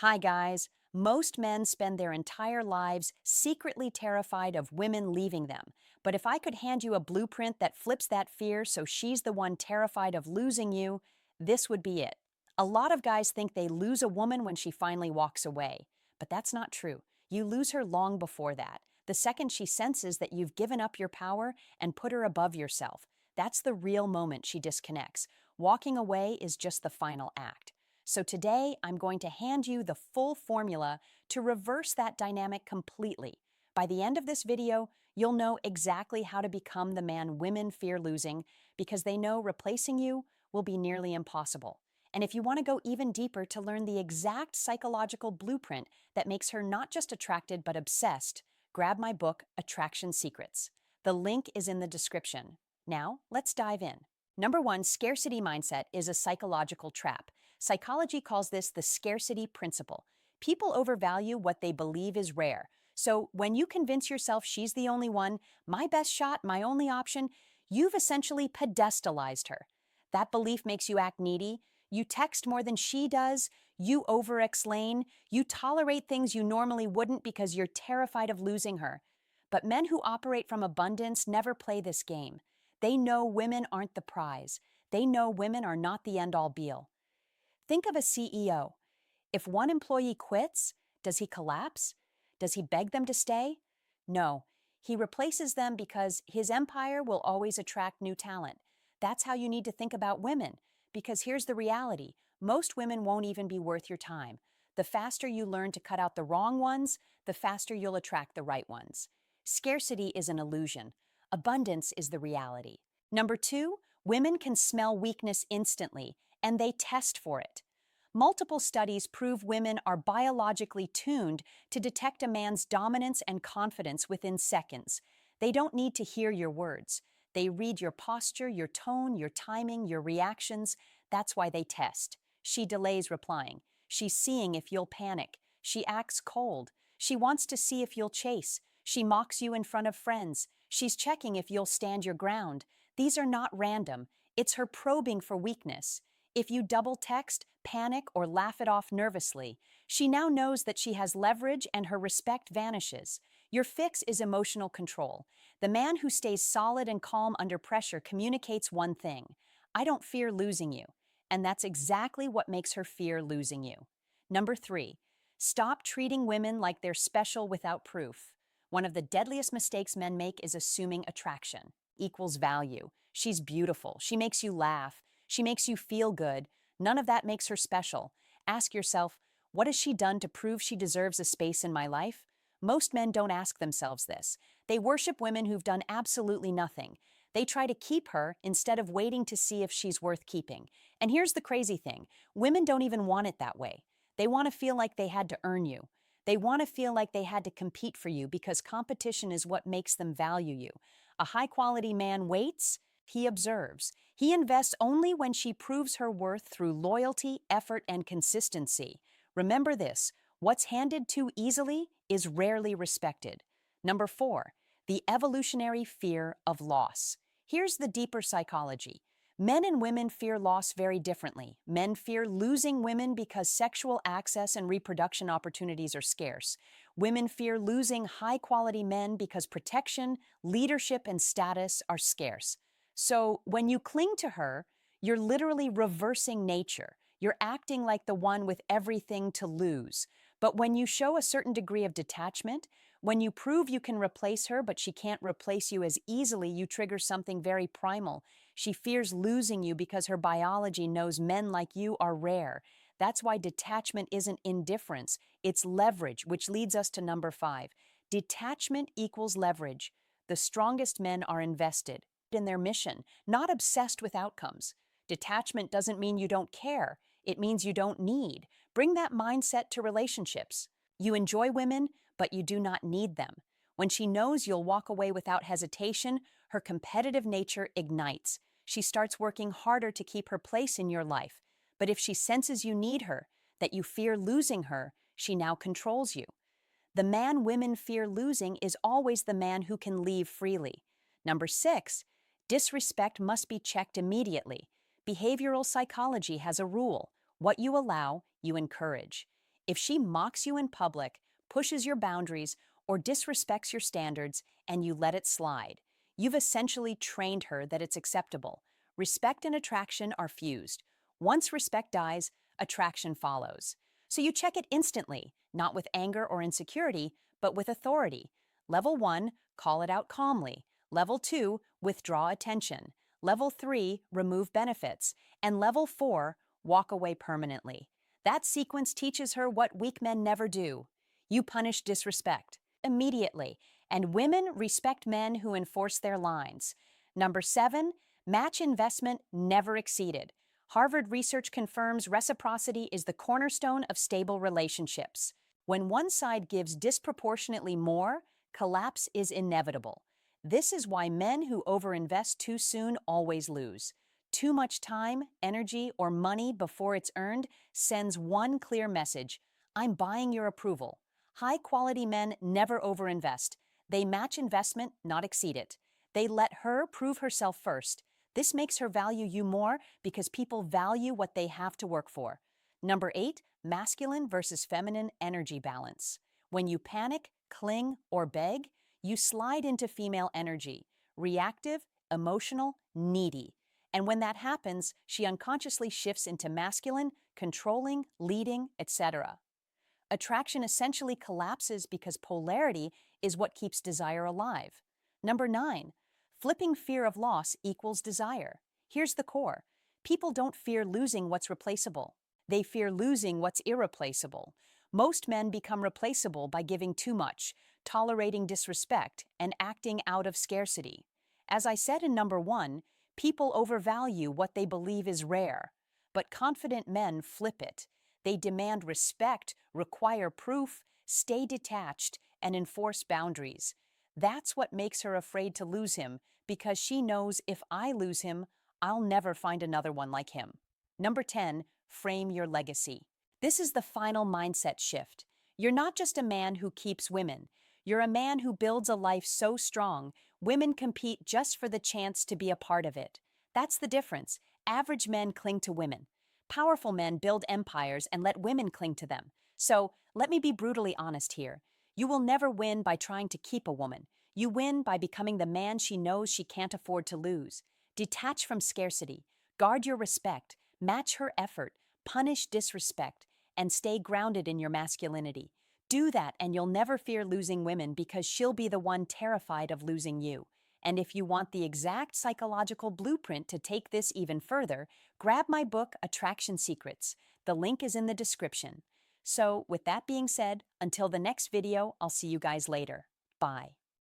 Hi, guys. Most men spend their entire lives secretly terrified of women leaving them. But if I could hand you a blueprint that flips that fear so she's the one terrified of losing you, this would be it. A lot of guys think they lose a woman when she finally walks away. But that's not true. You lose her long before that. The second she senses that you've given up your power and put her above yourself, that's the real moment she disconnects. Walking away is just the final act. So today, I'm going to hand you the full formula to reverse that dynamic completely. By the end of this video, you'll know exactly how to become the man women fear losing because they know replacing you will be nearly impossible. And if you want to go even deeper to learn the exact psychological blueprint that makes her not just attracted but obsessed, grab my book, Attraction Secrets. The link is in the description. Now, let's dive in. Number one, scarcity mindset is a psychological trap. Psychology calls this the scarcity principle. People overvalue what they believe is rare. So when you convince yourself she's the only one, my best shot, my only option, you've essentially pedestalized her. That belief makes you act needy. You text more than she does. You over-explain. You tolerate things you normally wouldn't because you're terrified of losing her. But men who operate from abundance never play this game. They know women aren't the prize. They know women are not the end-all be-all. Think of a CEO. If one employee quits, does he collapse? Does he beg them to stay? No. He replaces them because his empire will always attract new talent. That's how you need to think about women, because here's the reality. Most women won't even be worth your time. The faster you learn to cut out the wrong ones, the faster you'll attract the right ones. Scarcity is an illusion. Abundance is the reality. Number two, women can smell weakness instantly, and they test for it. Multiple studies prove women are biologically tuned to detect a man's dominance and confidence within seconds. They don't need to hear your words. They read your posture, your tone, your timing, your reactions. That's why they test. She delays replying. She's seeing if you'll panic. She acts cold. She wants to see if you'll chase. She mocks you in front of friends. She's checking if you'll stand your ground. These are not random. It's her probing for weakness. If you double text, panic, or laugh it off nervously, she now knows that she has leverage and her respect vanishes. Your fix is emotional control. The man who stays solid and calm under pressure communicates one thing: I don't fear losing you. And that's exactly what makes her fear losing you. Number three, stop treating women like they're special without proof. One of the deadliest mistakes men make is assuming attraction equals value. She's beautiful. She makes you laugh. She makes you feel good. None of that makes her special. Ask yourself, what has she done to prove she deserves a space in my life? Most men don't ask themselves this. They worship women who've done absolutely nothing. They try to keep her instead of waiting to see if she's worth keeping. And here's the crazy thing. Women don't even want it that way. They want to feel like they had to earn you. They want to feel like they had to compete for you because competition is what makes them value you. A high-quality man waits, he observes. He invests only when she proves her worth through loyalty, effort, and consistency. Remember this: what's handed too easily is rarely respected. Number four, the evolutionary fear of loss. Here's the deeper psychology. Men and women fear loss very differently. Men fear losing women because sexual access and reproduction opportunities are scarce. Women fear losing high-quality men because protection, leadership, and status are scarce. So when you cling to her, you're literally reversing nature. You're acting like the one with everything to lose. But when you show a certain degree of detachment, when you prove you can replace her but she can't replace you as easily, you trigger something very primal. She fears losing you because her biology knows men like you are rare. That's why detachment isn't indifference, it's leverage, which leads us to number five. Detachment equals leverage. The strongest men are invested in their mission, not obsessed with outcomes. Detachment doesn't mean you don't care. It means you don't need. Bring that mindset to relationships. You enjoy women, but you do not need them. When she knows you'll walk away without hesitation, her competitive nature ignites. She starts working harder to keep her place in your life. But if she senses you need her, that you fear losing her, she now controls you. The man women fear losing is always the man who can leave freely. Number six, disrespect must be checked immediately. Behavioral psychology has a rule: what you allow, you encourage. If she mocks you in public, pushes your boundaries, or disrespects your standards and you let it slide, you've essentially trained her that it's acceptable. Respect and attraction are fused. Once respect dies, attraction follows. So you check it instantly, not with anger or insecurity, but with authority. Level 1, call it out calmly. Level 2, withdraw attention. Level 3, remove benefits. And Level 4, walk away permanently. That sequence teaches her what weak men never do. You punish disrespect immediately, and women respect men who enforce their lines. Number 7, match investment never exceeded. Harvard research confirms reciprocity is the cornerstone of stable relationships. When one side gives disproportionately more, collapse is inevitable. This is why men who overinvest too soon always lose. Too much time, energy, or money before it's earned sends one clear message: I'm buying your approval. High-quality men never overinvest. They match investment, not exceed it. They let her prove herself first. This makes her value you more because people value what they have to work for. Number 8, masculine versus feminine energy balance. When you panic, cling, or beg, you slide into female energy, reactive, emotional, needy. And when that happens, she unconsciously shifts into masculine, controlling, leading, etc. Attraction essentially collapses because polarity is what keeps desire alive. Number 9, flipping fear of loss equals desire. Here's the core. People don't fear losing what's replaceable. They fear losing what's irreplaceable. Most men become replaceable by giving too much, tolerating disrespect, and acting out of scarcity. As I said in number 1, people overvalue what they believe is rare, but confident men flip it. They demand respect, require proof, stay detached, and enforce boundaries. That's what makes her afraid to lose him, because she knows if I lose him, I'll never find another one like him. Number 10, frame your legacy. This is the final mindset shift. You're not just a man who keeps women. You're a man who builds a life so strong, women compete just for the chance to be a part of it. That's the difference. Average men cling to women. Powerful men build empires and let women cling to them. So, let me be brutally honest here. You will never win by trying to keep a woman. You win by becoming the man she knows she can't afford to lose. Detach from scarcity. Guard your respect. Match her effort. Punish disrespect. And stay grounded in your masculinity. Do that and you'll never fear losing women because she'll be the one terrified of losing you. And if you want the exact psychological blueprint to take this even further, grab my book, Attraction Secrets. The link is in the description. So, with that being said, until the next video, I'll see you guys later. Bye.